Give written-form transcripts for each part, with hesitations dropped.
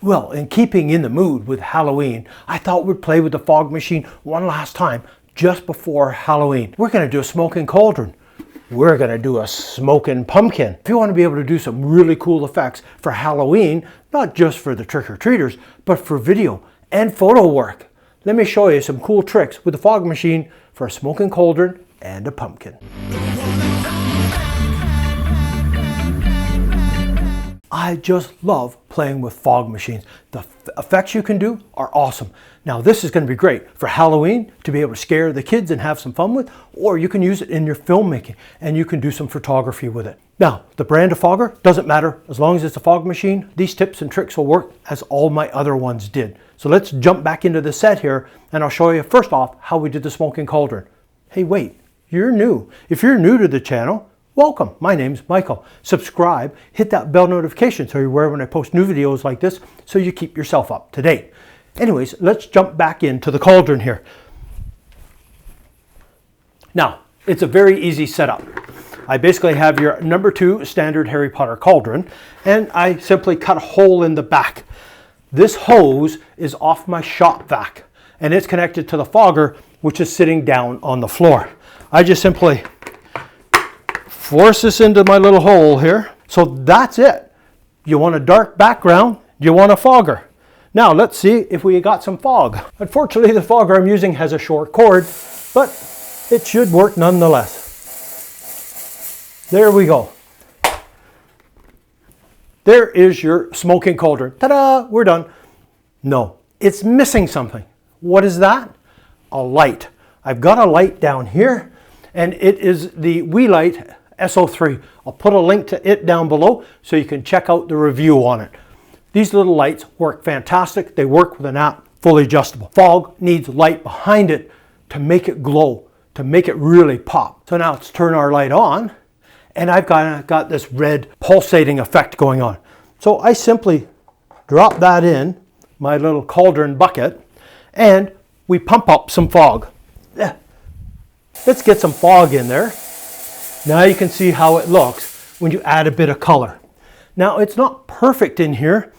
Well, in keeping in the mood with Halloween, I thought we'd play with the fog machine one last time just before Halloween. We're going to do a smoking cauldron. We're going to do a smoking pumpkin. If you want to be able to do some really cool effects for Halloween, not just for the trick-or-treaters, but for video and photo work, let me show you some cool tricks with the fog machine for a smoking cauldron and a pumpkin. I just love playing with fog machines. The effects you can do are awesome. Now this is going to be great for Halloween to be able to scare the kids and have some fun with, or you can use it in your filmmaking and you can do some photography with it. Now the brand of fogger doesn't matter as long as it's a fog machine. These tips and tricks will work as all my other ones did. So let's jump back into the set here and I'll show you first off how we did the smoking cauldron. Hey wait, you're new. If you're new to the channel, welcome, my name's Michael. Subscribe, hit that bell notification so you're aware when I post new videos like this so you keep yourself up to date. Anyways, let's jump back into the cauldron here. Now, it's a very easy setup. I basically have your number 2 standard Harry Potter cauldron and I simply cut a hole in the back. This hose is off my shop vac and it's connected to the fogger which is sitting down on the floor. I just simply force this into my little hole here. So that's it. You want a dark background, you want a fogger. Now let's see if we got some fog. Unfortunately the fogger I'm using has a short cord, but it should work nonetheless. There we go. There is your smoking cauldron. Ta-da! We're done. No, it's missing something. What is that? A light. I've got a light down here and it is the Light SO3. I'll put a link to it down below so you can check out the review on it. These little lights work fantastic. They work with an app, fully adjustable. Fog needs light behind it to make it glow, to make it really pop. So now let's turn our light on and I've got this red pulsating effect going on. So I simply drop that in my little cauldron bucket and we pump up some fog. Let's get some fog in there. Now you can see how it looks when you add a bit of color. Now it's not perfect in here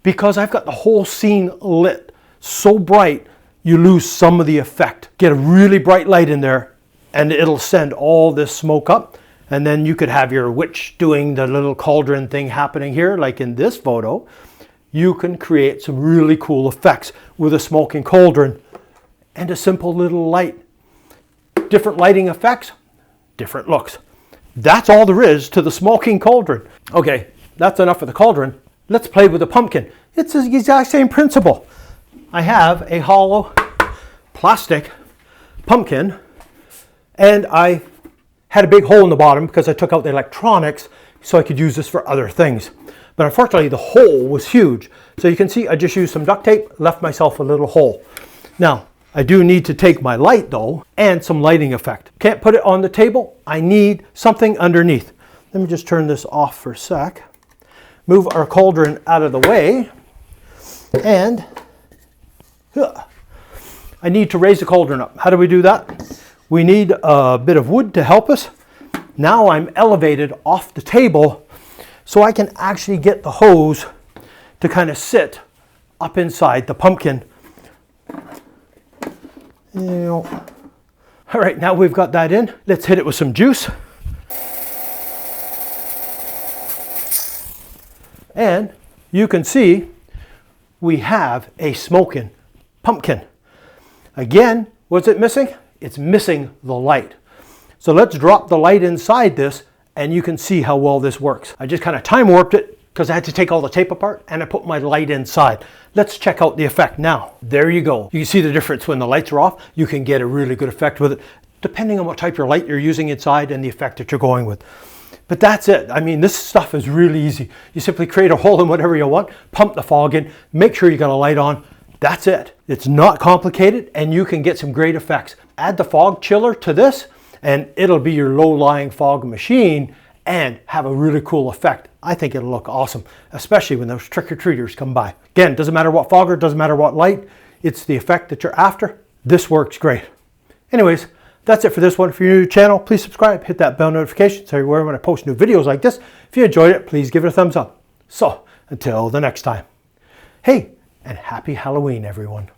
because I've got the whole scene lit so bright you lose some of the effect. Get a really bright light in there and it'll send all this smoke up and then you could have your witch doing the little cauldron thing happening here like in this photo. You can create some really cool effects with a smoking cauldron and a simple little light. Different lighting effects, different looks. That's all there is to the smoking cauldron. Okay, that's enough of the cauldron. Let's play with the pumpkin. It's the exact same principle. I have a hollow plastic pumpkin and I had a big hole in the bottom because I took out the electronics so I could use this for other things. But unfortunately the hole was huge. So you can see I just used some duct tape, left myself a little hole. Now, I do need to take my light though and some lighting effect. Can't put it on the table. I need something underneath. Let me just turn this off for a sec. Move our cauldron out of the way and I need to raise the cauldron up. How do we do that? We need a bit of wood to help us. Now I'm elevated off the table so I can actually get the hose to kind of sit up inside the pumpkin. All right, now we've got that in. Let's hit it with some juice. And you can see we have a smoking pumpkin. Again, what's it missing? It's missing the light. So let's drop the light inside this and you can see how well this works. I just kind of time warped it because I had to take all the tape apart and I put my light inside. Let's check out the effect now. There you go. You can see the difference when the lights are off. You can get a really good effect with it depending on what type of light you're using inside and the effect that you're going with. But that's it. I mean, this stuff is really easy. You simply create a hole in whatever you want, pump the fog in, make sure you got a light on. That's it. It's not complicated and you can get some great effects. Add the fog chiller to this and it'll be your low-lying fog machine and have a really cool effect. I think it'll look awesome, especially when those trick-or-treaters come by. Again, doesn't matter what fogger, doesn't matter what light, it's the effect that you're after. This works great. Anyways, that's it for this one. If you're new to the channel, please subscribe, hit that bell notification so you're aware when I post new videos like this. If you enjoyed it, please give it a thumbs up. So, until the next time, Hey, and happy Halloween, everyone.